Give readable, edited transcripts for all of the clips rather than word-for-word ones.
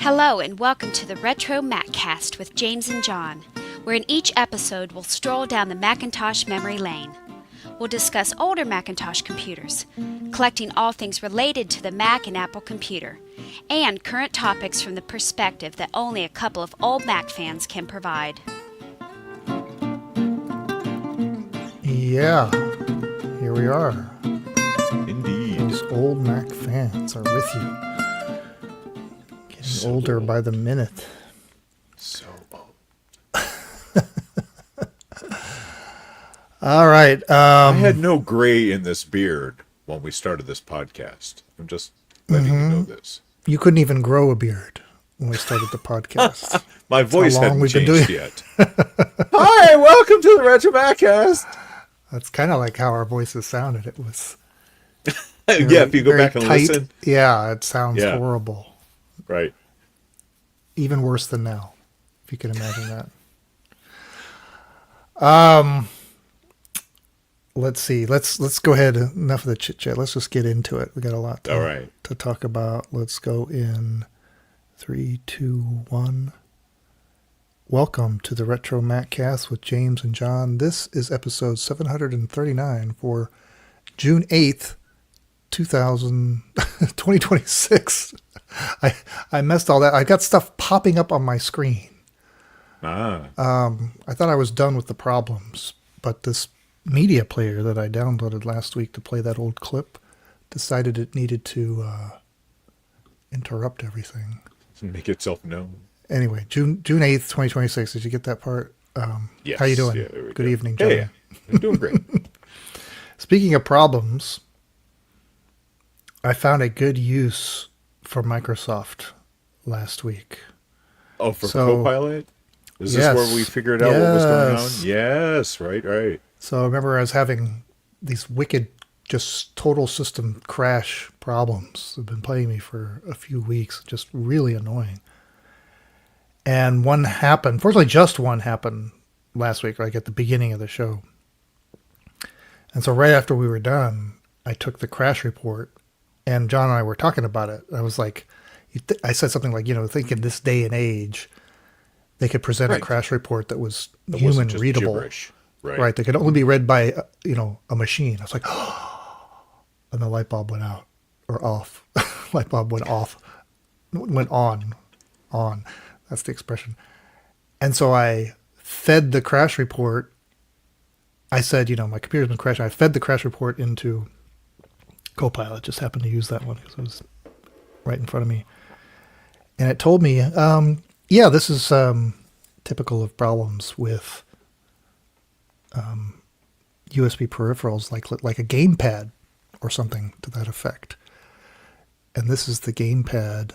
Hello and welcome to the RetroMacCast with James and John, where in each episode we'll stroll down the Macintosh memory lane. We'll discuss older Macintosh computers, collecting all things related to the Mac and Apple computer, and current topics from the perspective that only a couple of old Mac fans can provide. Yeah, here we are. Indeed. Those old Mac fans are with you. Getting older by the minute. So old. All right. I had no gray in this beard when we started this podcast. I'm just letting you know this. You couldn't even grow a beard when we started the podcast. My voice long hadn't we've been changed doing yet. Hi, welcome to the RetroMacCast. That's kind of like how our voices sounded. It was Yeah, if you go very back and tight. listen. Yeah, it sounds Yeah. horrible. Right. Even worse than now, if you can imagine that. Let's see. Let's go ahead. Enough of the chit chat. Let's just get into it. We got a lot All right. to talk about. Let's go in 3, 2, 1. Welcome to the Retro Maccast with James and John. This is episode 739 for June 8th, 2026. I messed all that. I got stuff popping up on my screen. Ah. I thought I was done with the problems, but this media player that I downloaded last week to play that old clip decided it needed to interrupt everything. Make itself known. Anyway, June 8th, 2026. Did you get that part? Yes. How you doing? Yeah, there we Good go. evening, John. Hey, I'm doing great. Speaking of problems, I found a good use for Microsoft last week. Oh, for So- Copilot? Is Yes. this where we figured out what was going on? Yes. Yes, right. So I remember I was having these wicked, just total system crash problems. They've been plaguing me for a few weeks, just really annoying. And one happened, fortunately just one happened last week, like at the beginning of the show. And so right after we were done, I took the crash report and John and I were talking about it. I was like, I said something like, think in this day and age, they could present a Right. crash report that was It human wasn't just readable. gibberish. Right. They could only be read by, a machine. I was like, and the light bulb went out or off. Light bulb went off, went on. That's the expression. And so I fed the crash report. I said, my computer's been crashing. I fed the crash report into Copilot. Just happened to use that one because it was right in front of me. And it told me, this is typical of problems with USB peripherals, like a gamepad or something to that effect. And this is the gamepad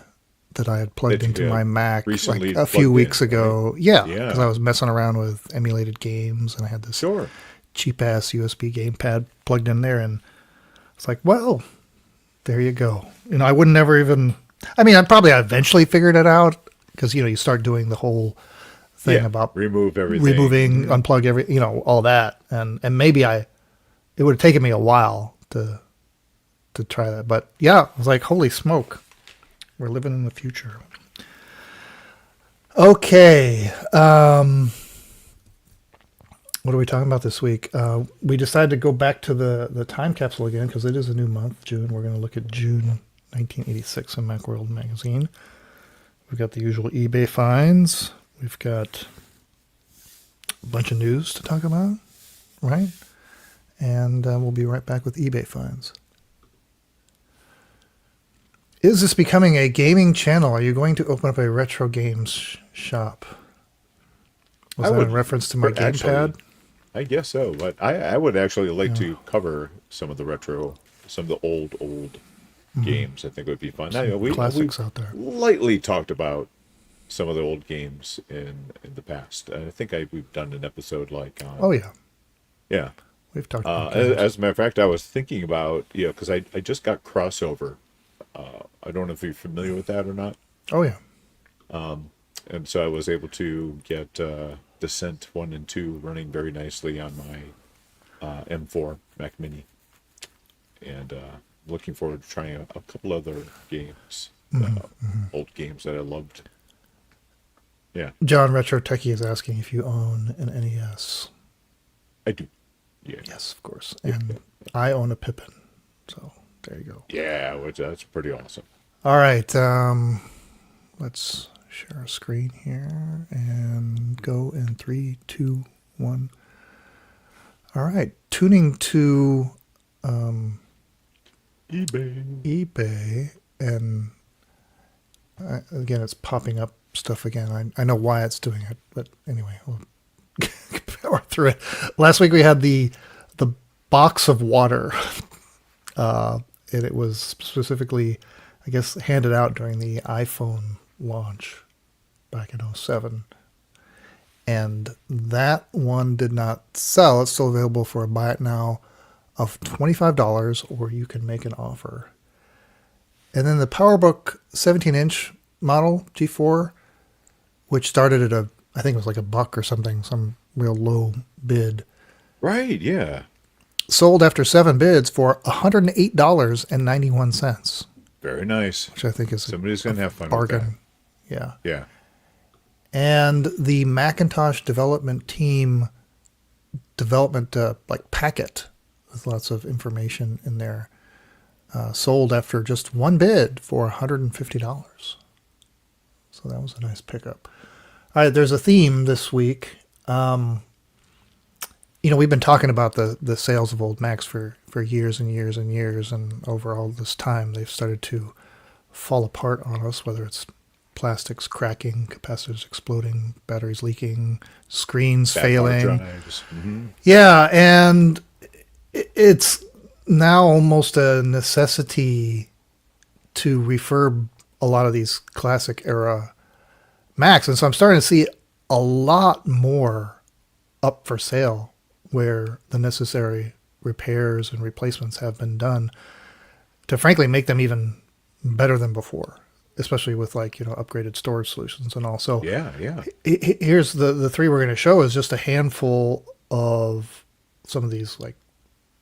that I had plugged That you into had my Mac recently like a few plugged weeks in, ago. right? Yeah, Yeah. because I was messing around with emulated games, and I had this Sure. cheap-ass USB gamepad plugged in there, and it's like, well, there you go. I would never even... I'd probably eventually figured it out, because, you start doing the whole thing about remove everything. removing, unplug all that. And maybe it would have taken me a while to try that. But yeah, I was like, holy smoke. We're living in the future. Okay. What are we talking about this week? We decided to go back to the time capsule again because it is a new month, June. We're going to look at June 1986 in Macworld magazine. We've got the usual eBay finds. We've got a bunch of news to talk about, right? And we'll be right back with eBay finds. Is this becoming a gaming channel? Are you going to open up a retro games shop? Was that in reference to my gamepad? I guess so, but I would actually like to cover some of the old games. I think it would be fun. Some classics out there. Lightly talked about some of the old games in the past. I think we've done an episode like on... Oh, yeah. Yeah. We've talked about games. As a matter of fact, I was thinking about, because I just got Crossover. I don't know if you're familiar with that or not. Oh, yeah. And so I was able to get Descent 1 and 2 running very nicely on my M4 Mac Mini. And looking forward to trying a couple other games old games that I loved. Yeah, John Retro Techie is asking if you own an NES. I do. Yeah, Yes, of course. And I own a Pippin. So there you go. yeah, which that's pretty awesome. All right. Let's share a screen here and go in 3, 2, 1. All right. Tuning to eBay. And again, it's popping up stuff again. I know why it's doing it, but anyway, we'll power through it. Last week we had the box of water. And it was specifically, I guess, handed out during the iPhone launch back in 07. And that one did not sell. It's still available for a buy it now of $25, or you can make an offer. And then the PowerBook 17-inch model G4, which started at I think it was like $1 or something, some real low bid. Right, yeah. Sold after 7 bids for $108.91. Very nice. Which I think is Somebody's going to have fun bargain. with that. Yeah. Yeah. And the Macintosh development team like packet with lots of information in there, sold after just 1 bid for $150. So that was a nice pickup. All right, there's a theme this week. We've been talking about the sales of old Macs for years and years and years, and over all this time, they've started to fall apart on us, whether it's plastics cracking, capacitors exploding, batteries leaking, screens Bad failing. hard drives. Mm-hmm. Yeah, and it's now almost a necessity to refurb a lot of these classic era Macs. And so I'm starting to see a lot more up for sale where the necessary repairs and replacements have been done to frankly make them even better than before, especially with upgraded storage solutions and all. So Yeah. here's the 3 we're going to show is just a handful of some of these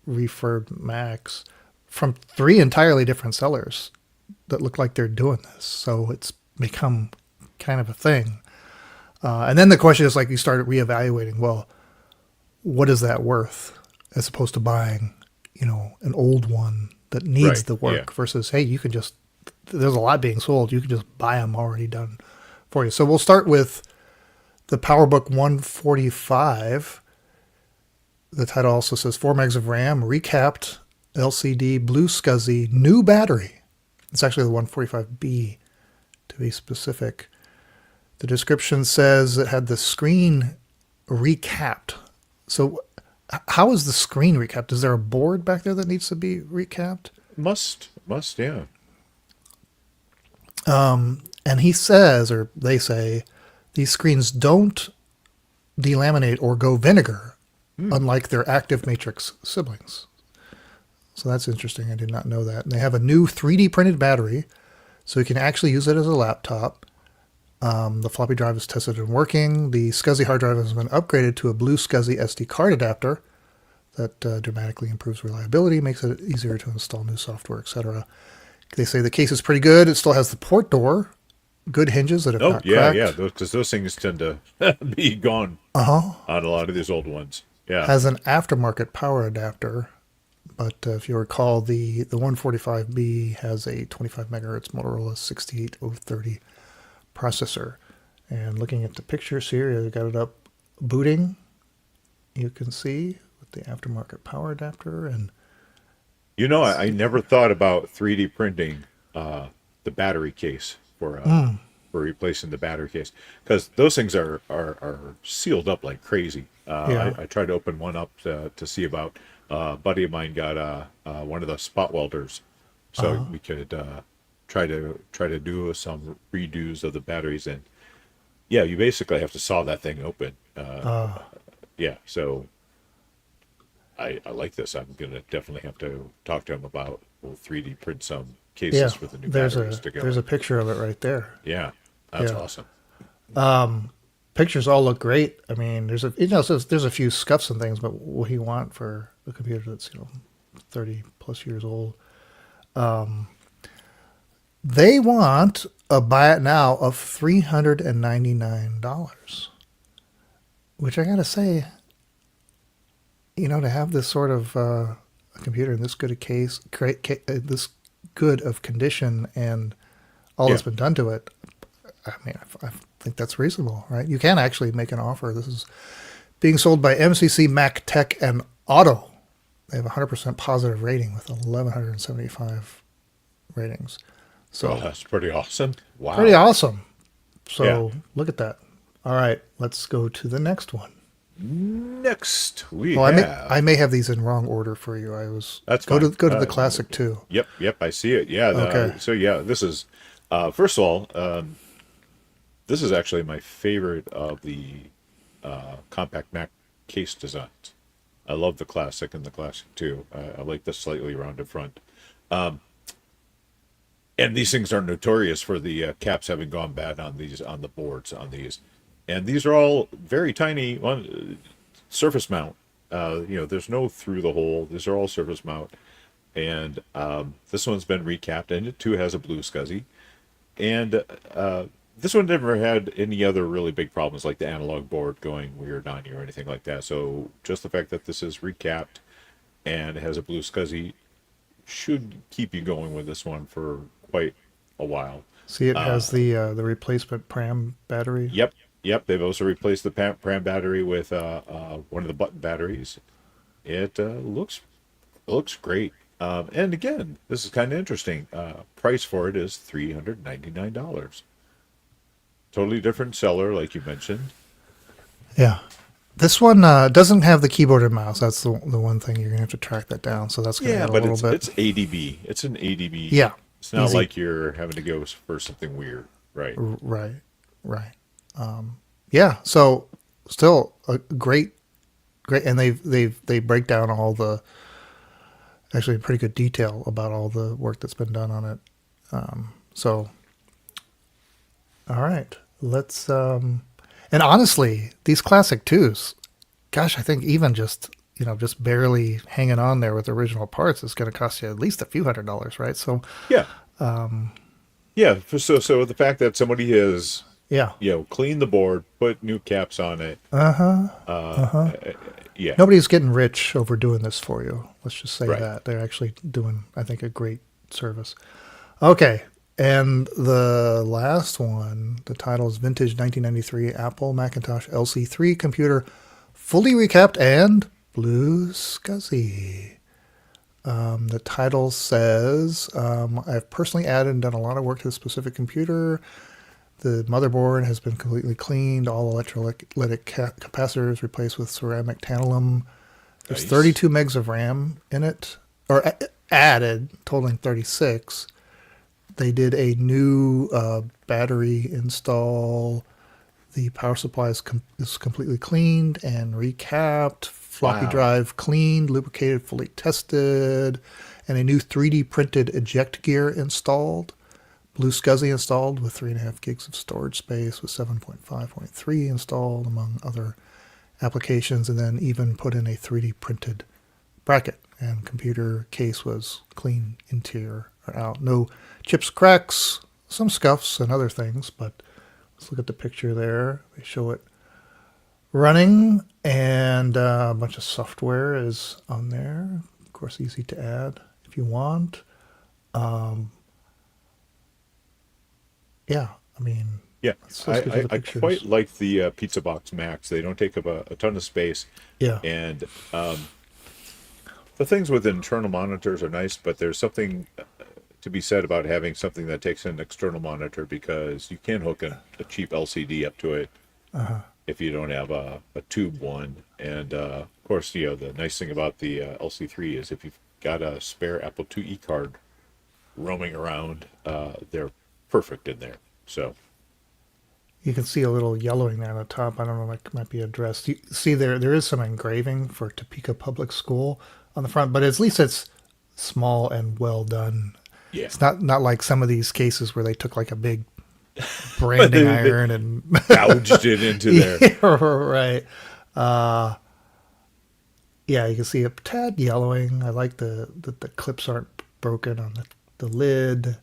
refurbed Macs from 3 entirely different sellers that look like they're doing this. So it's become kind of a thing. And then the question is you start reevaluating, well, what is that worth as opposed to buying, an old one that needs Right, the work yeah. versus, hey, you can just, there's a lot being sold. You can just buy them already done for you. So we'll start with the PowerBook 145. The title also says 4 megs of RAM, recapped LCD, blue SCSI, new battery. It's actually the 145B to be specific. The description says it had the screen recapped. So how is the screen recapped? Is there a board back there that needs to be recapped? Must, yeah. And he says, or they say, these screens don't delaminate or go vinegar, unlike their active matrix siblings. So that's interesting. I did not know that. And they have a new 3D printed battery, so you can actually use it as a laptop. The floppy drive is tested and working. The SCSI hard drive has been upgraded to a blue SCSI SD card adapter that dramatically improves reliability, makes it easier to install new software, etc. They say the case is pretty good. It still has the port door, good hinges that have not cracked. Yeah, because those things tend to be gone on a lot of these old ones. Yeah. Has an aftermarket power adapter, but if you recall, the 145B has a 25 megahertz Motorola 68030 processor. And looking at the pictures here, you got it up booting. You can see with the aftermarket power adapter. And I never thought about 3D printing the battery case for replacing the battery case, because those things are sealed up like crazy. I tried to open one up to see about. A buddy of mine got one of the spot welders, so we could try to do some redos of the batteries, and you basically have to saw that thing open. So I like this. I'm gonna definitely have to talk to him about 3D print some cases for the new batteries to go. There's a picture of it right there. Yeah, that's awesome. Pictures all look great. I mean, there's a few scuffs and things, but what do you want for a computer that's 30 plus years old? They want a buy it now of $399, which I gotta say, to have this sort of computer in this good a case, this good of condition, and all that's been done to it, I mean, I think that's reasonable, right? You can actually make an offer. This is being sold by MCC, Mac Tech, and Auto. They have a 100% positive rating with 1,175 ratings. So that's pretty awesome. Wow. pretty awesome. So look at that. All right, let's go to the next one. Next I may have these in wrong order for you. That's go fine. to the classic too. Yep, I see it. Yeah. Okay. So this is first of all, this is actually my favorite of the compact Mac case designs. I love the classic and the classic too. I like the slightly rounded front. And these things are notorious for the caps having gone bad on the boards on these. And these are all very tiny surface mount. There's no through the hole. These are all surface mount. And this one's been recapped, and it too has a blue SCSI. And this one never had any other really big problems like the analog board going weird on you or anything like that. So just the fact that this is recapped and it has a blue SCSI should keep you going with this one for quite a while. See, it has the replacement pram battery. Yep. They've also replaced the pram battery with one of the button batteries. It looks great. And again, this is kind of interesting. Price for it is $399. Totally different seller, like you mentioned. Yeah. This one doesn't have the keyboard and mouse. That's the one thing you're gonna have to track that down. So that's gonna add a little bit. It's ADB. It's an ADB. Yeah. It's not easy. like you're having to go for something weird, right? Right. Yeah. So still a great, and they break down all the actually pretty good detail about all the work that's been done on it. So all right, let's and honestly, these classic twos, gosh, I think even just barely hanging on there with original parts is going to cost you at least a few $100s, right? So Yeah. So the fact that somebody has cleaned the board, put new caps on it. Yeah. Nobody's getting rich over doing this for you. Let's just say that they're actually doing, I think, a great service. Okay. And the last one, the title is Vintage 1993 Apple Macintosh LC3 Computer, fully recapped and blue SCSI. The title says, I've personally added and done a lot of work to the specific computer. The motherboard has been completely cleaned, all electrolytic capacitors replaced with ceramic tantalum. There's 32 megs of RAM in it, or added, totaling 36. They did a new battery install. The power supply is completely cleaned and recapped. Floppy drive cleaned, lubricated, fully tested. And a new 3D printed eject gear installed. Blue SCSI installed with 3.5 gigs of storage space with 7.5.3 installed, among other applications. And then even put in a 3D printed bracket. And computer case was clean interior or out. No chips, cracks, some scuffs and other things, but let's look at the picture there. They show it running, and a bunch of software is on there. Of course, easy to add if you want. I quite like the Pizza Box Max. They don't take up a ton of space. Yeah. And the things with internal monitors are nice, but there's something to be said about having something that takes an external monitor, because you can hook a cheap LCD up to it if you don't have a tube one. And of course, the nice thing about the LC3 is if you've got a spare Apple IIe card roaming around, they're perfect in there. So you can see a little yellowing there on the top. I don't know, that might be addressed. You see there is some engraving for Topeka Public School on the front, but at least it's small and well done. Yeah. It's not like some of these cases where they took like a big branding iron and gouged it into there. Yeah, right. You can see a tad yellowing. I like the clips aren't broken on the lid.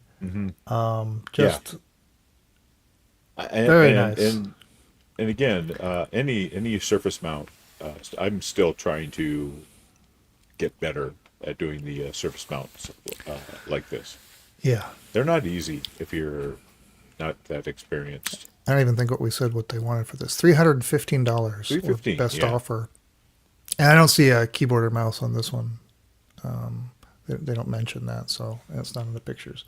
Yeah. Just And, very and nice. and and again, any surface mount, I'm still trying to get better at doing the surface mounts like this. Yeah. They're not easy if you're not that experienced. I don't even think what we said what they wanted for this. $315 or 315, best yeah. offer. And I don't see a keyboard or mouse on this one. They don't mention that, so it's not in the pictures.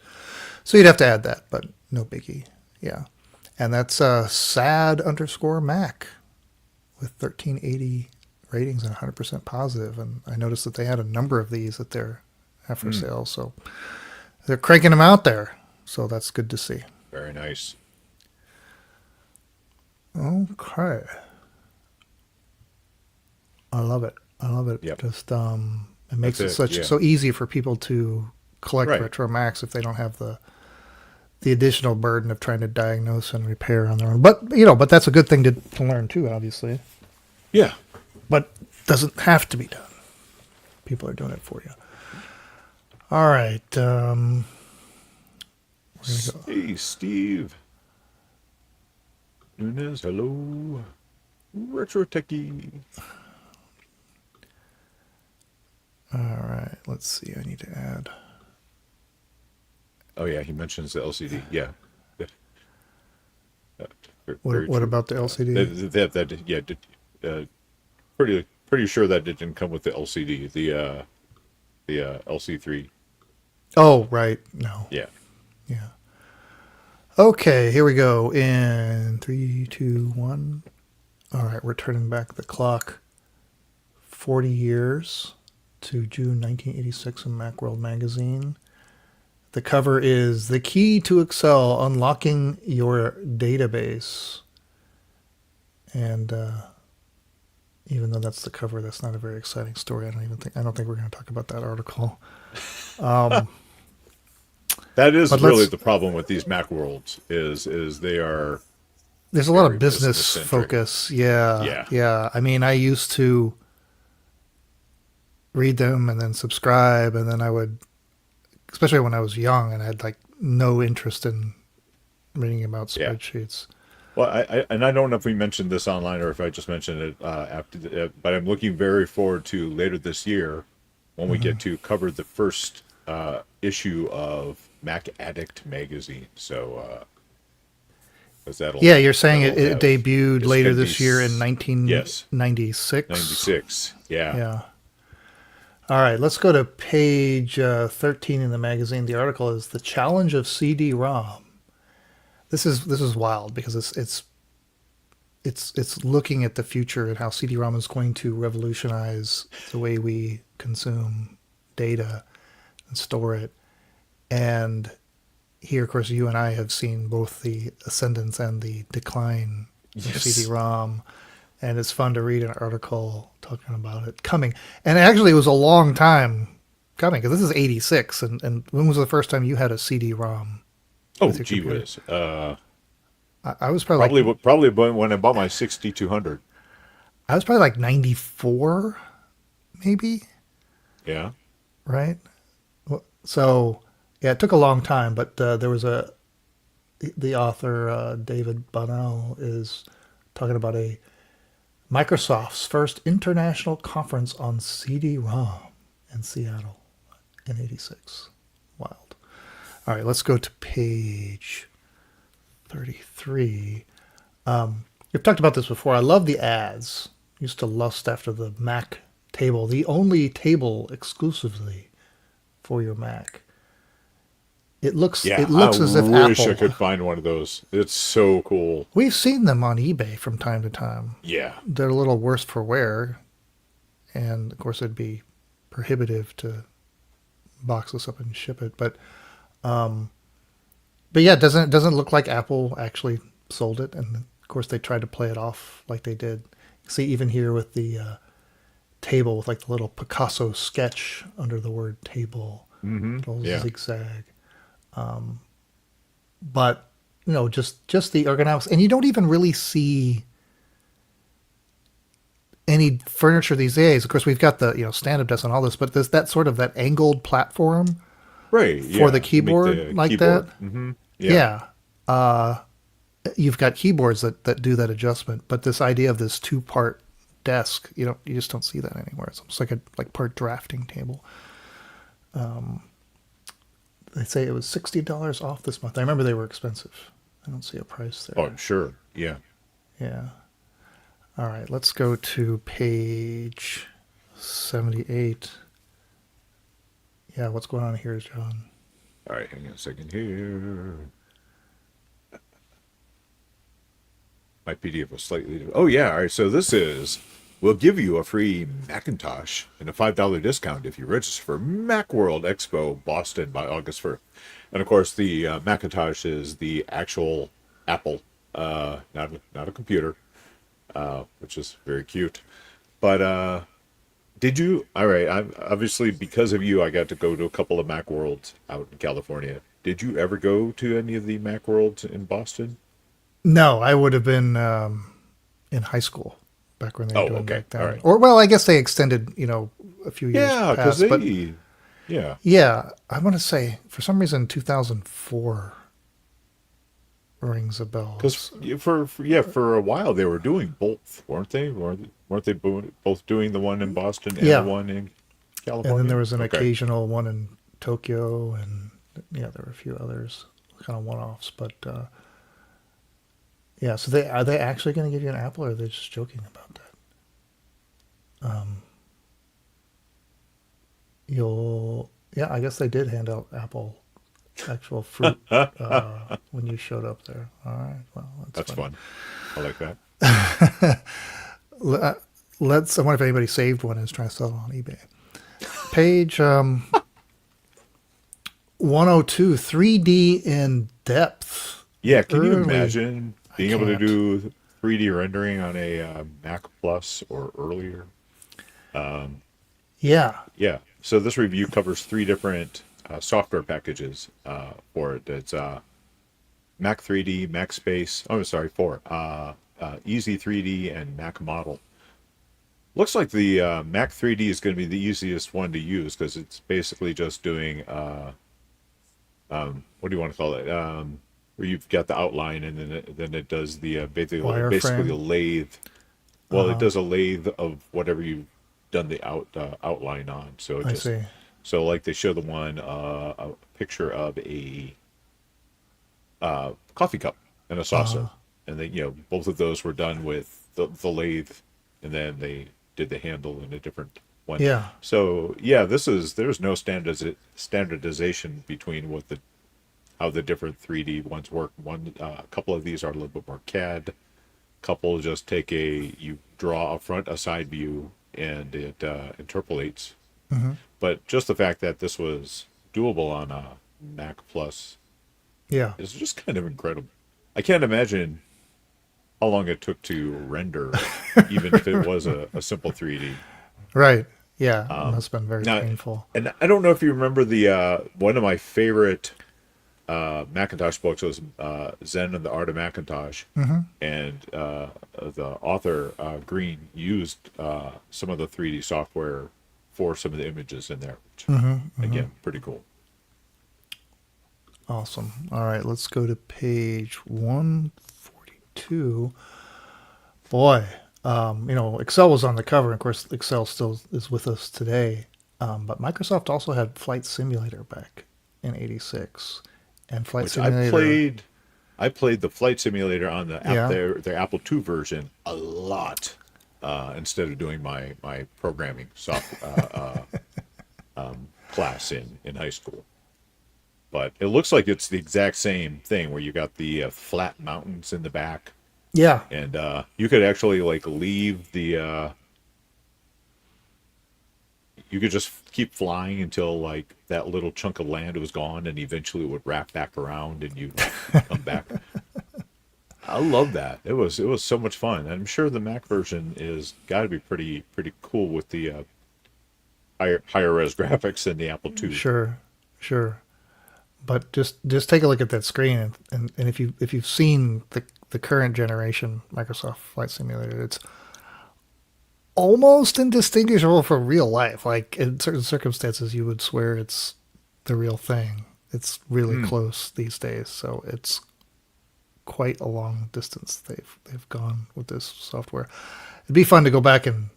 So you'd have to add that, but no biggie. Yeah. And that's sad underscore Mac with 1380 ratings and 100% positive. And I noticed that they had a number of these that they're have for sale. So they're cranking them out there. So that's good to see. Very nice. Okay. I love it. I love it. Yep. Just it makes That's it such yeah. so easy for people to collect Right. Retro Max if they don't have the additional burden of trying to diagnose and repair on their own. But but that's a good thing to learn too, obviously. Yeah. But doesn't have to be done. People are doing it for you. All right. We're gonna go. Hey, Steve. Nunez, hello. Retro Techie. All right. Let's see. I need to add. Oh yeah, he mentions the LCD. Yeah. What true. about the LCD? Yeah. Pretty sure that didn't come with the LCD. The LC3. Oh, right. No. Yeah. Yeah. Okay, here we go. In 3, 2, 1. All right, we're turning back the clock 40 years to June 1986 in Macworld magazine. The cover is The Key to Excel, Unlocking Your Database. And even though that's the cover, that's not a very exciting story. I don't think we're going to talk about that article. That is But really let's the problem with these Mac worlds is they are There's a lot very of business business-centric. focus. Yeah. Yeah. Yeah. I mean, I used to read them and then subscribe, and then I would, especially when I was young and I had like no interest in reading about Yeah. spreadsheets. Well, I don't know if we mentioned this online or if I just mentioned it but I'm looking very forward to later this year when we get to cover the first issue of Mac Addict magazine. So, 'cause Yeah, you're saying it, that'll it debuted it's later gonna be this year in yes, 1996. 96. Yeah. Yeah. All right, let's go to page 13 in the magazine. The article is "The Challenge of CD-ROM." This is wild because it's looking at the future and how CD-ROM is going to revolutionize the way we consume data and store it. And here, of course, you and I have seen both the ascendance and the decline of Yes. CD-ROM. And it's fun to read an article talking about it coming. And actually, it was a long time coming because this is 86. And when was the first time you had a CD-ROM? Oh, With your gee computer? whiz. I was probably Probably when I bought my 6200. I was probably like 94, maybe, Yeah. right? So, yeah, it took a long time, but there was the author, David Bonnell, is talking about Microsoft's first international conference on CD-ROM in Seattle in 86. Wild. All right, let's go to page 33. We've talked about this before. I love the ads. Used to lust after the Mac table, the only table exclusively for your Mac. It looks Yeah, as if wish I Apple. could find one of those. It's so cool. We've seen them on eBay from time to time. Yeah. They're a little worse for wear, and of course it'd be prohibitive to box this up and ship it. But yeah, it doesn't look like Apple actually sold it, and of course they tried to play it off like they did. See, even here with the table with like the little Picasso sketch under the word table, little Yeah. zigzag. But just the ergonomics, and you don't even really see any furniture these days. Of course, we've got the stand-up desk and all this, but there's that sort of that angled platform Right. for the Yeah. To make keyboard the like keyboard. that. Yeah. You've got keyboards that do that adjustment, but this idea of this two-part desk, you just don't see that anywhere. It's almost like a part drafting table. They say it was $60 off this month. I remember they were expensive. I don't see a price Oh, there. sure. Yeah. Yeah. All right, let's go to page 78. Yeah, what's going on here, John? All right. Hang on a second here. My PDF was slightly different. Oh, yeah. All right. So this is, we'll give you a free Macintosh and a $5 discount if you register for Macworld Expo Boston by August 1st. And of course, the Macintosh is the actual Apple, not a computer, which is very cute. But did you? All right. I'm obviously because of you, I got to go to a couple of Macworlds out in California. Did you ever go to any of the Macworlds in Boston? No, I would have been in high school back when they were Oh, doing okay. back All then. right. Or, well, I guess they extended, a few years Yeah, because past. But yeah, yeah, I want to say, for some reason, 2004 rings a bell. because for a while they were doing both, weren't they? Weren't they both doing the one in Boston and the Yeah. one in And then California? there was an Okay. occasional one in Tokyo, and yeah, there were a few others, kind of one-offs. But yeah, so are they actually going to give you an Apple, or are they just joking about that? Yeah, I guess they did hand out actual fruit when you showed up there. All right, well, That's funny. fun. I like that. I wonder if anybody saved one and is trying to sell it on eBay. Page 102, 3D in depth. Yeah, can you Early. imagine being able to can't. do 3D rendering on a Mac Plus or earlier? Yeah. Yeah. So this review covers three different software packages for it. It's Mac 3D, Mac Space. Oh, sorry, four. Easy 3D and Mac Model. Looks like the Mac 3D is going to be the easiest one to use because it's basically just doing what do you want to call it? Where you've got the outline and then it does the basically Wireframe. a lathe. Well, it does a lathe of whatever you've done the outline on. So it I just see. so like they show the one a picture of a coffee cup and a saucer, and they both of those were done with the lathe, and then they did the handle in a different one. Yeah. So yeah, there's no standardization between how the different 3D ones work. A couple of these are a little bit more CAD. Couple just you draw a side view, and it interpolates. But just the fact that this was doable on a Mac Plus Yeah. is just kind of incredible. I can't imagine how long it took to render, even if it was a simple 3D. Right. Yeah. It must have been very Now, painful. and I don't know if you remember the one of my favorite Macintosh books was Zen and the Art of Macintosh, and the author Green used some of the 3D software for some of the images in there. Which, again, pretty cool. Awesome. All right, let's go to page 142. Boy, Excel was on the cover. Of course, Excel still is with us today. But Microsoft also had Flight Simulator back in '86, and Flight Which Simulator. I played the Flight Simulator on the Yeah. their Apple II version a lot instead of doing my programming class in high school. But it looks like it's the exact same thing where you got the flat mountains in the back, Yeah. and you could actually leave the. You could just keep flying until that little chunk of land was gone, and eventually it would wrap back around, and you come back. I love that. It was so much fun. And I'm sure the Mac version is got to be pretty cool with the higher res graphics than the Apple II. Sure. But just take a look at that screen, and if you've seen the current generation Microsoft Flight Simulator, it's almost indistinguishable from real life. Like in certain circumstances, you would swear it's the real thing. It's really close these days, so it's quite a long distance they've gone with this software. It'd be fun to go back and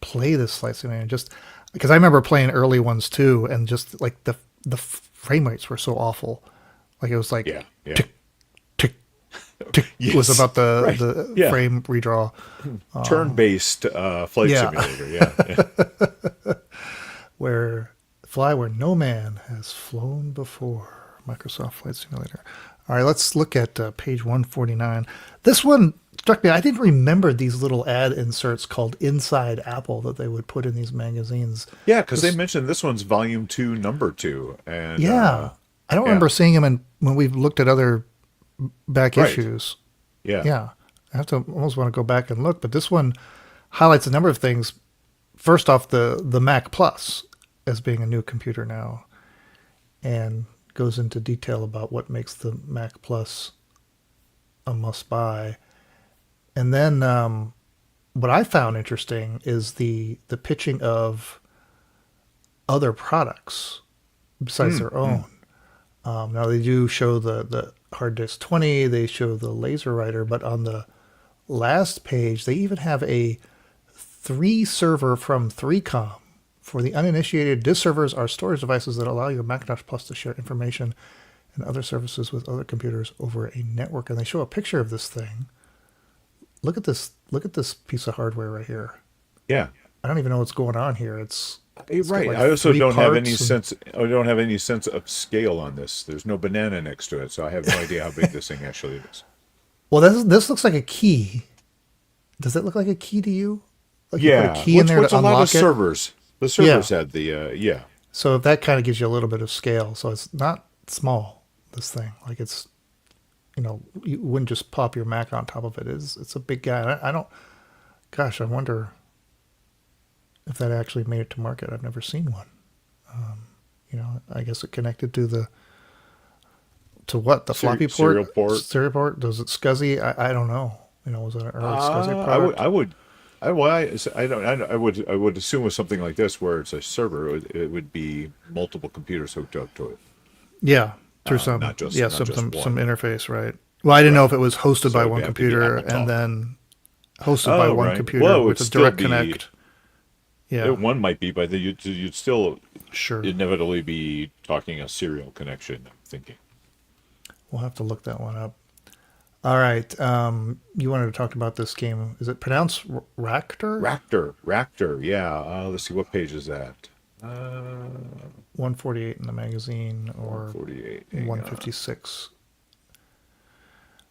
play this flight simulator, just because I remember playing early ones too, and just like the frame rates were so awful. Like it was like Yeah, yeah. tick tick tick. It was Yes, about the right. the Yeah. frame redraw. Turn-based flight yeah. simulator. Yeah. Where fly where no man has flown before. Microsoft Flight Simulator. All right, let's look at page 149. This one struck me. I didn't remember these little ad inserts called Inside Apple that they would put in these magazines. Yeah, because they mentioned this one's volume 2, number 2, and Yeah, I don't yeah, remember seeing them when we've looked at other back right, issues. yeah, Yeah, I have to almost want to go back and look, but this one highlights a number of things. First off, the Mac Plus as being a new computer now, and goes into detail about what makes the Mac Plus a must-buy. And then what I found interesting is the pitching of other products besides their own. Now they do show the hard disk 20, they show the laser writer, but on the last page they even have a 3 server from 3Com. For the uninitiated, disk servers are storage devices that allow your Macintosh Plus to share information and other services with other computers over a network. And they show a picture of this thing. Look at this! Look at this piece of hardware right here. yeah. I don't even know what's going on here. It's got Right. like I also 3 don't have any parts and- sense. I don't have any sense of scale on this. There's no banana next to it, so I have no idea how big this thing actually is. Well, this looks like a key. Does it look like a key to you? Like you Yeah, put a key in there which to a lot unlock of it. servers. The servers had the yeah. So that kind of gives you a little bit of scale. So it's not small, this thing. Like it's, you wouldn't just pop your Mac on top of it. It's a big guy. I don't, gosh, I wonder if that actually made it to market. I've never seen one. I guess it connected to what? The floppy port? Serial port. Serial port? Does it SCSI? I don't know. Was it an early SCSI product? I would assume with something like this where it's a server, it would be multiple computers hooked up to it. Yeah, through some not just some one. interface, right? Well, I didn't know if it was hosted by it'd one have to be computer Apple and Talk. then hosted by one Right. computer Well, it would with a still direct be- connect. Yeah, One might be, but you'd still sure. inevitably be talking a serial connection. I'm thinking. We'll have to look that one up. All right. You wanted to talk about this game. Is it pronounced Ractor? Raptor. Yeah. Let's see, what page is that? 148 in the magazine or 48. 156.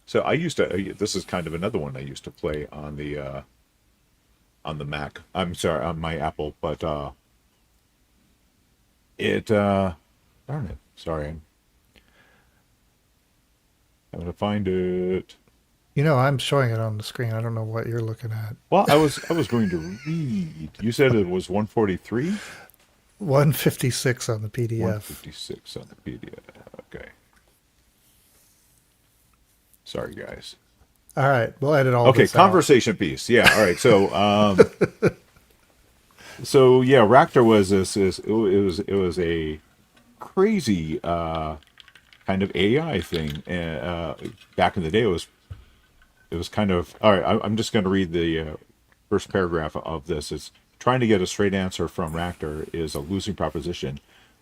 So I used to. This is kind of another one I used to play on the Mac. I'm sorry, on my Apple, but darn it. Sorry, I'm having to find it. I'm showing it on the screen. I don't know what you're looking at. Well, I was going to read. You said it was 143? 156 on the PDF. 156 on the PDF. Okay. Sorry, guys. All right. We'll edit all Okay, this out. conversation piece. Yeah. All right. So, so yeah, Ractor was this. It was a crazy kind of AI thing. Back in the day, it was kind of all right. I'm just going to read the first paragraph of this. It's trying to get a straight answer from Ractor is a losing proposition.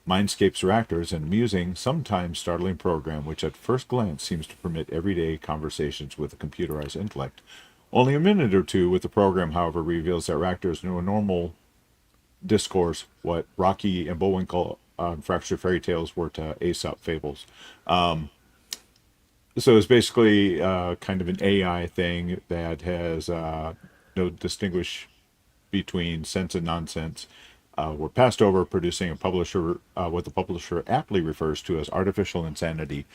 Mindscape's Ractor is an amusing, sometimes startling program which at first glance seems to permit everyday conversations with a computerized intellect. Only a minute or two with the program, however, reveals that Ractor is no normal discourse what Rocky and Bullwinkle on Fractured Fairy Tales were to Aesop fables. So it's basically kind of an AI thing that has no distinguish between sense and nonsense. Were passed over, producing a publisher, what the publisher aptly refers to as artificial insanity.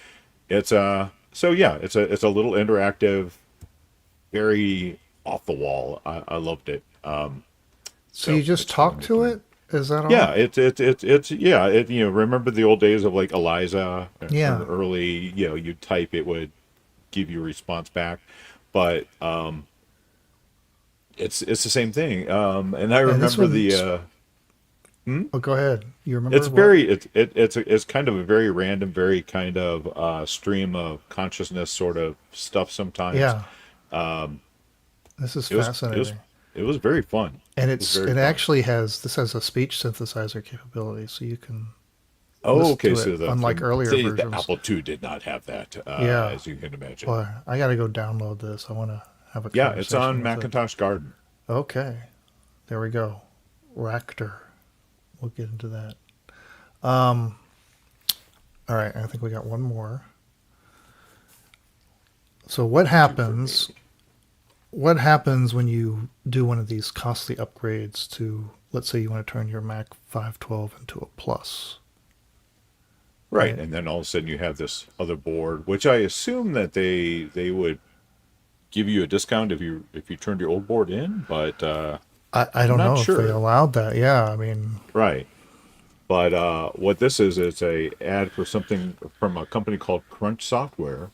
It's so yeah, it's a little interactive, very off the wall. I loved it. So you just talk to it? Is that all? Yeah, it's yeah. Remember the old days of like Eliza? Yeah. Early, you type, it would give you a response back, but it's the same thing. And I And this remember one's- Oh, go ahead. You It's remember what? very it's kind of a very random, very kind of stream of consciousness sort of stuff sometimes. Yeah, this is It was it was fascinating. it was very fun. And It was very it fun. actually has this has a speech synthesizer capability, so you can Oh, listen okay. to So it unlike earlier the versions. Apple II did not have that, Yeah, as you can imagine. boy, I gotta go download this. I want to have a Yeah, it's conversation on with it. Macintosh Garden. Okay, there we go. Ractor. We'll get into that. Um, all right, I think we got one more. So what Two for happens? me. What happens when you do one of these costly upgrades to, let's say, you want to turn your Mac 512 into a Plus, Right, right? and then all of a sudden you have this other board, which I assume that they would give you a discount if you turned your old board in, but I I'm don't not know if they sure. allowed that. Yeah, I mean, Right. But what this is, it's a ad for something from a company called Crunch Software,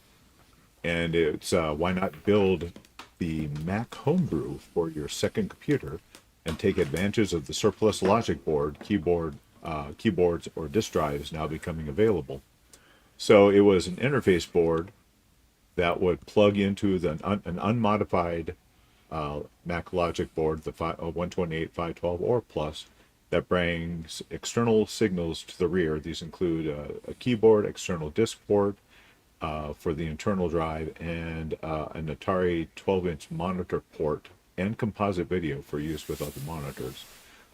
and it's why not build the Mac homebrew for your second computer and take advantage of the surplus logic board, keyboards, or disk drives now becoming available. So it was an interface board that would plug into an unmodified Mac Logic board, the 128, 512, or Plus, that brings external signals to the rear. These include a keyboard, external disk port for the internal drive, and an Atari 12-inch monitor port and composite video for use with other monitors.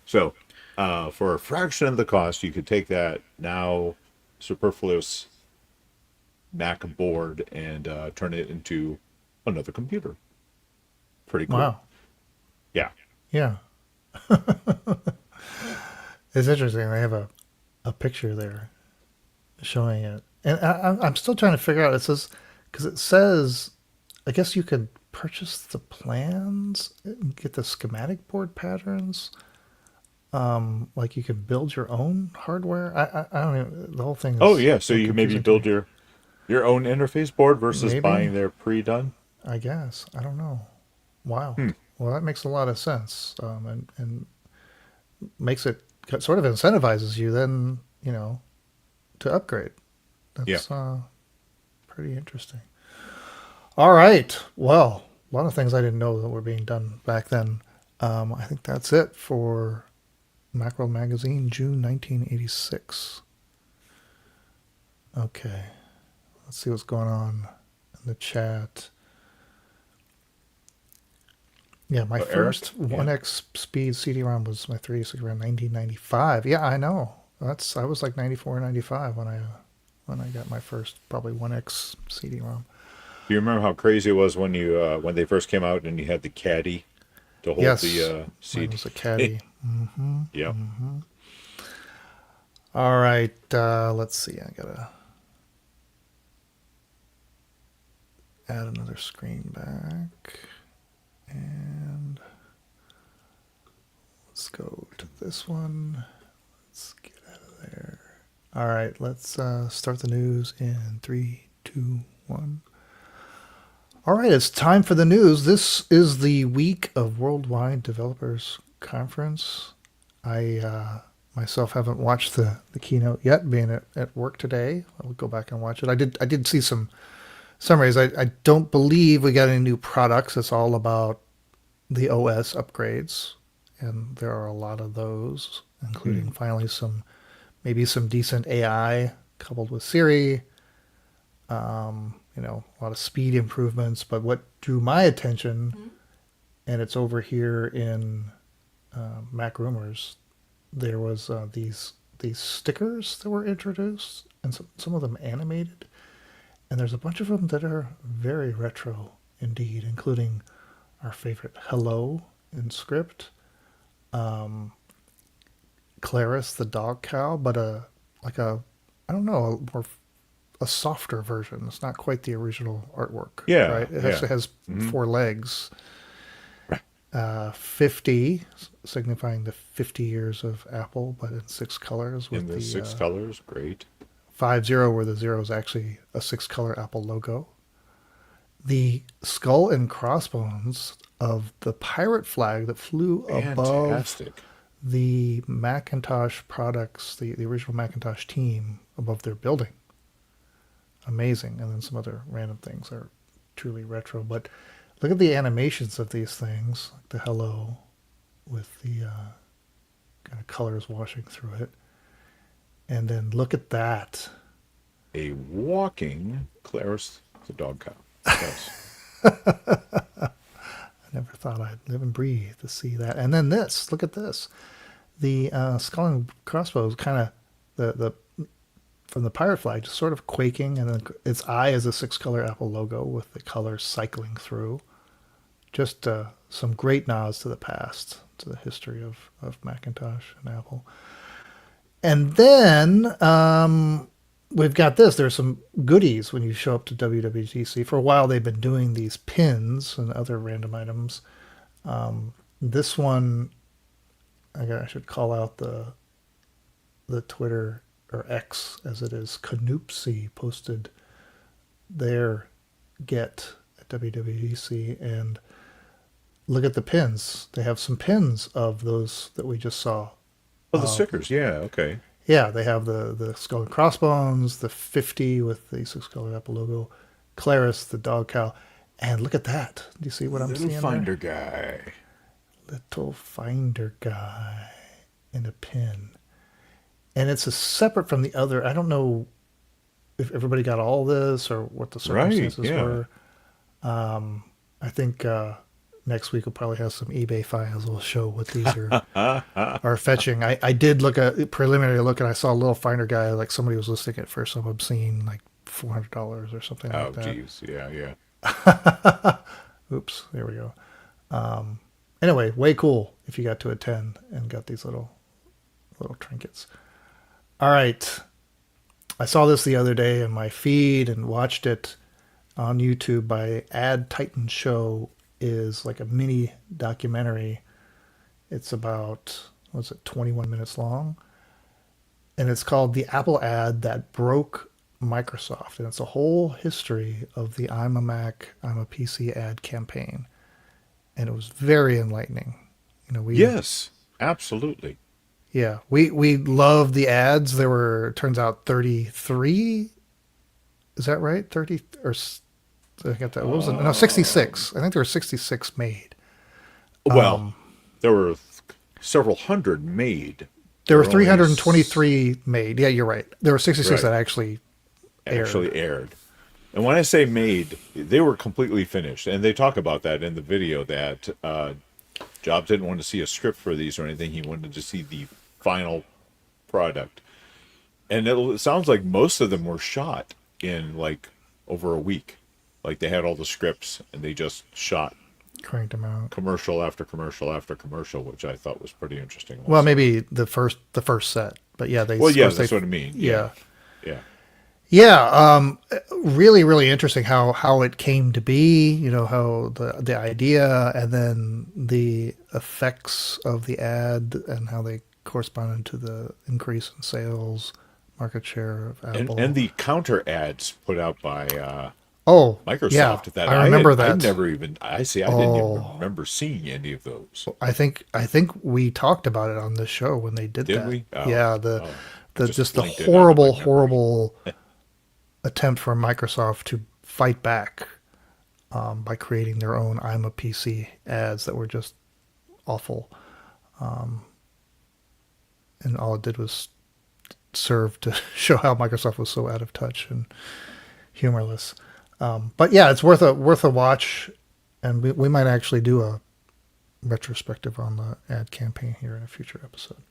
So, for a fraction of the cost, you could take that now superfluous Mac board and turn it into another computer. Pretty cool. wow. Yeah. Yeah, it's interesting. They have a picture there showing it, and I'm still trying to figure out. It says because it says, I guess you could purchase the plans and get the schematic board patterns. Like you can build your own hardware. I don't even. The whole thing Oh is yeah. So so you maybe confusing to build me. your own interface board versus Maybe, buying their pre-done. I guess. I don't know. Wow. Hmm. Well, that makes a lot of sense, and makes it sort of incentivizes you then, to upgrade. Yeah. That's pretty interesting. All right. Well, a lot of things I didn't know that were being done back then. I think that's it for Macworld Magazine, June 1986. Okay. Let's see what's going on in the chat. Yeah, my Eric. first Yeah. 1X speed CD-ROM was my 386 around 1995. Yeah, I know. I was like 94 or 95 when I got my first probably 1X CD-ROM. Do you remember how crazy it was when you when they first came out and you had the caddy to hold the Yes, mine CD? was a caddy. Yeah. All right, let's see. I gotta add another screen back, and let's go to this one. Let's get out of there. All right, let's start the news in three, two, one. All right, it's time for the news. This is the week of Worldwide Developers Conference. I myself haven't watched the keynote yet, being at work today. I'll go back and watch it. I did see some summaries. I don't believe we got any new products. It's all about the OS upgrades, and there are a lot of those, including finally maybe some decent AI coupled with Siri. A lot of speed improvements. But what drew my attention, and it's over here in Mac Rumors, there was these stickers that were introduced, and some of them animated. And there's a bunch of them that are very retro indeed, including our favorite "Hello" in script, Claris the dog cow, but like a I don't know, a softer version. It's not quite the original artwork, Yeah. right? It Yeah. actually has Hmm. four legs. 50, signifying the 50 years of Apple, but in six colors In with the the six colors. Great. 50, where the zero is actually a six-color Apple logo. The skull and crossbones of the pirate flag that flew above Fantastic. the Macintosh products, the original Macintosh team above their building. Amazing. And then some other random things are truly retro. But look at the animations of these things, like the hello with the kind of colors washing through it. And then look at that. A walking Claris the dog cow. Yes. I never thought I'd live and breathe to see that. And then this, look at this. The skull and crossbows kind of, the from the pirate flag, just sort of quaking, and then its eye is a 6-color Apple logo with the colors cycling through. Just some great nods to the past, to the history of Macintosh and Apple. And then we've got this. There's some goodies when you show up to WWDC. For a while, they've been doing these pins and other random items. This one, I should call out the Twitter, or X as it is, Canoopsy posted their get at WWDC, and look at the pins. They have some pins of those that we just saw. Oh, the stickers. Yeah, okay. Yeah, they have the skull and crossbones, the 50 with the 6-color Apple logo, Claris, the dog cow, and look at that. Do you see what I'm seeing Little finder guy. Little finder guy in a pin. And it's a separate from the other. I don't know if everybody got all this or what the circumstances were. I think next week we'll probably have some eBay files. We'll show what these are fetching. I did look at a preliminary look, and I saw a little finder guy, like somebody was listing it for some obscene, like $400 or something like that. Oh, geez. Yeah. Oops. There we go. Anyway, way cool if you got to attend and got these little trinkets. All right. I saw this the other day in my feed and watched it on YouTube by Ad Titan Show. Is like a mini documentary. It's about, 21 minutes long? And it's called The Apple Ad That Broke Microsoft. And it's a whole history of the I'm a Mac, I'm a PC ad campaign. And it was very enlightening. Yes, absolutely. Yeah, we loved the ads. There were, turns out, 33. Is that right? 30 or I got that. What was it? No, 66. I think there were 66 made. Well, there were several hundred made. There were 323 made. Yeah, you're right. There were 66 that actually aired. And when I say made, they were completely finished. And they talk about that in the video, that Jobs didn't want to see a script for these or anything. He wanted to see the final product. And it sounds like most of them were shot in like over a week. Like they had all the scripts and they just cranked them out, commercial after commercial after commercial, which I thought was pretty interesting also. Well, maybe the first set, but yeah, that's what I mean. Yeah. Really, really interesting how it came to be. How the idea and then the effects of the ad and how they corresponded to the increase in sales, market share of Apple, and the counter ads put out by Microsoft. Yeah, that I remember that. I didn't even remember seeing any of those. I think we talked about it on this show when they did that. Did we? Oh, yeah, the horrible attempt for Microsoft to fight back by creating their own I'm a PC ads that were just awful. And all it did was serve to show how Microsoft was so out of touch and humorless. But yeah, it's worth a watch, and we might actually do a retrospective on the ad campaign here in a future episode.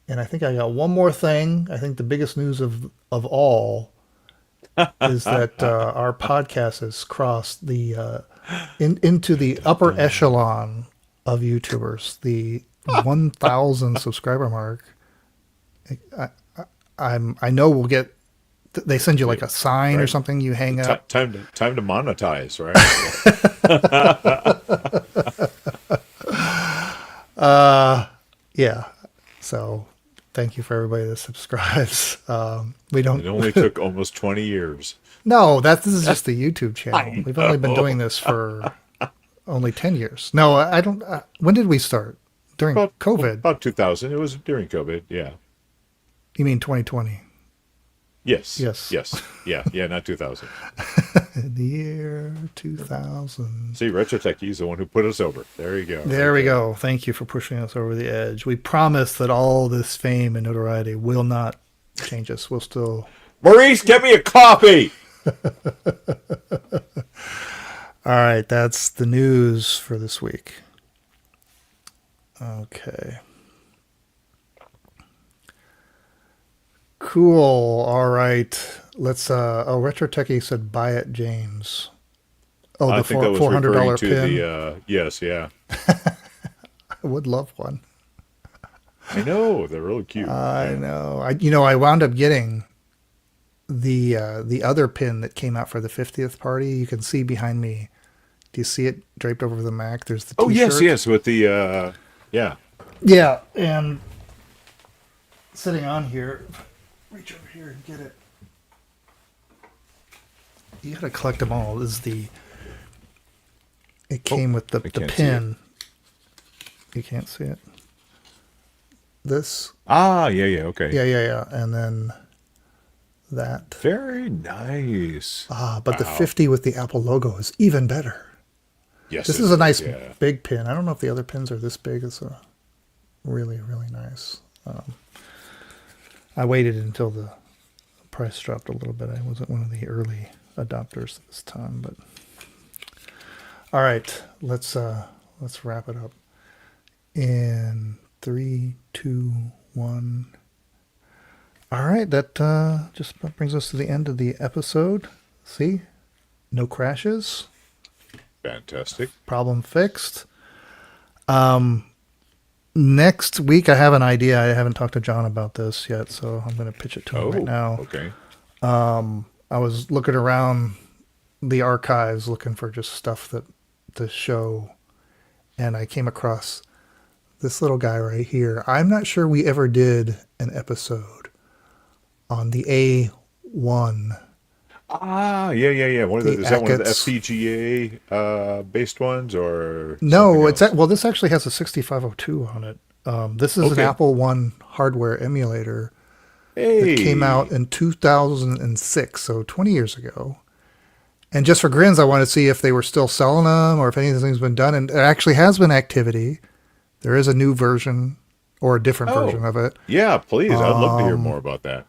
And I think I got one more thing. I think the biggest news of all is that our podcast has crossed the into the upper echelon of YouTubers, the 1,000 subscriber mark. I know we'll get. They send you like a sign or something you hang up. Time to monetize, right? Yeah. So thank you for everybody that subscribes. It only took almost 20 years. No, this is just the YouTube channel. We've only been doing this for only 10 years. No, I don't. When did we start? during COVID. About 2000. It was during COVID. Yeah. You mean 2020? Yes. Yes. Yes. Yeah. Not 2000. In the year 2000. See, Retro Techie's the one who put us over. There you go. There we go. Thank you for pushing us over the edge. We promise that all this fame and notoriety will not change us. We'll still... Maurice, get me a coffee! All right, that's the news for this week. Okay. Cool. All right. Let's Retro Techie said buy it, James. Oh, I the think that was $400 referring to pin. the yes, yeah. I would love one. I know, they're really cute. I know. I wound up getting the other pin that came out for the 50th party. You can see behind me. Do you see it draped over the Mac? There's the t-shirt. Yes, with the yeah. Yeah, and sitting on here, reach over here and get it. You gotta collect them all. It came with the pin. You can't see it. This. Ah, yeah, okay. Yeah. And then that. Very nice. But the 50 with the Apple logo is even better. Yes. This is a nice big pin. I don't know if the other pins are this big. It's a really, really nice. I waited until the price dropped a little bit. I wasn't one of the early adopters this time, but all right, let's wrap it up in 3, 2, 1. All right, that just brings us to the end of the episode. See, no crashes. Fantastic. Problem fixed. Next week, I have an idea. I haven't talked to John about this yet, so I'm going to pitch it to him right now. Okay. I was looking around the archives looking for just stuff to show, and I came across this little guy right here. I'm not sure we ever did an episode on the A1. Ah, yeah. Is that one of the FPGA based ones, or no? This actually has a 6502 on it. This is an Apple One hardware emulator that came out in 2006, so 20 years ago. And just for grins, I wanted to see if they were still selling them or if anything's been done. And it actually has been activity. There is a new version or a different version of it. Yeah, please. I'd love to hear more about that.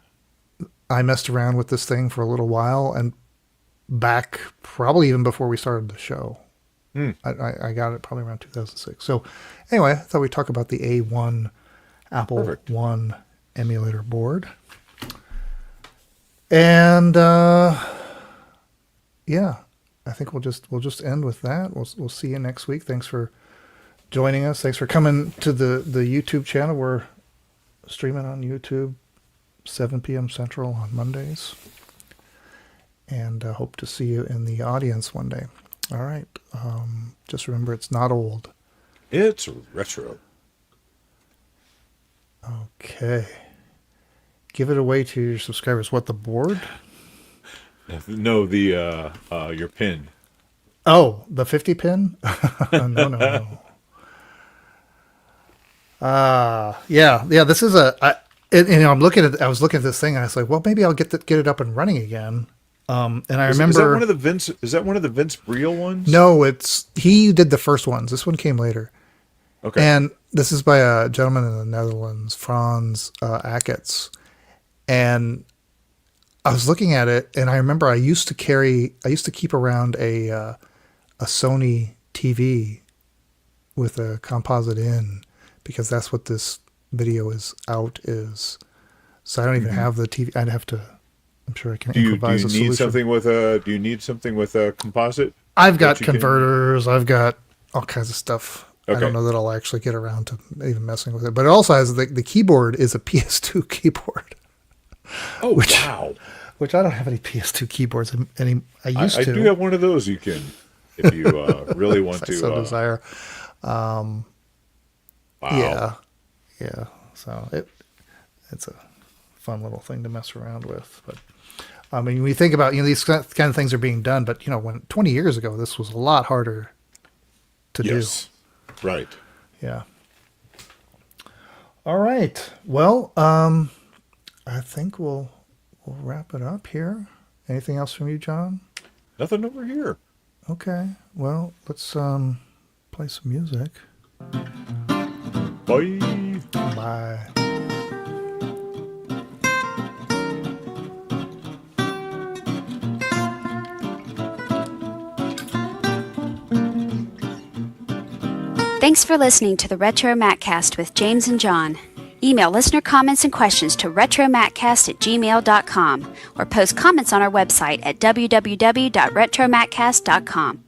I messed around with this thing for a little while, and back probably even before we started the show. I got it probably around 2006. So anyway, I thought we'd talk about the A1 Apple One emulator board. And yeah, I think we'll just end with that. We'll see you next week. Thanks for joining us. Thanks for coming to the YouTube channel. We're streaming on YouTube 7 p.m. Central on Mondays. And hope to see you in the audience one day. All right. Just remember, it's not old. It's retro. Okay. Give it away to your subscribers. What, the board? No, the your pin. Oh, the 50 pin? No. Yeah. This is I was looking at this thing and I was like, well, maybe I'll get it up and running again. And I remember, is that one of the Vince Briel ones? No, he did the first ones. This one came later. Okay. And this is by a gentleman in the Netherlands, Frans Akets. And I was looking at it, and I remember I used to keep around a Sony TV with a composite in, because that's what this video is. So I don't even have the TV. I'd have to. I'm sure I can improvise a solution. Do you need something with a composite? I've got converters. I've got all kinds of stuff. Okay. I don't know that I'll actually get around to even messing with it. But it also has the keyboard is a PS2 keyboard. Oh, wow. Which I don't have any PS2 keyboards. I used to. I do have one of those. You can, if you really want to. So desire. Wow. Yeah. So it's a fun little thing to mess around with. But I mean, when you think about, these kind of things are being done, but when 20 years ago, this was a lot harder to do. Right. Yeah. All right. Well, I think we'll wrap it up here. Anything else from you, John? Nothing over here. Okay. Well, let's play some music. Bye. Bye. Thanks for listening to the RetroMacCast with James and John. Email listener comments and questions to retromaccast@gmail.com or post comments on our website at www.retromaccast.com.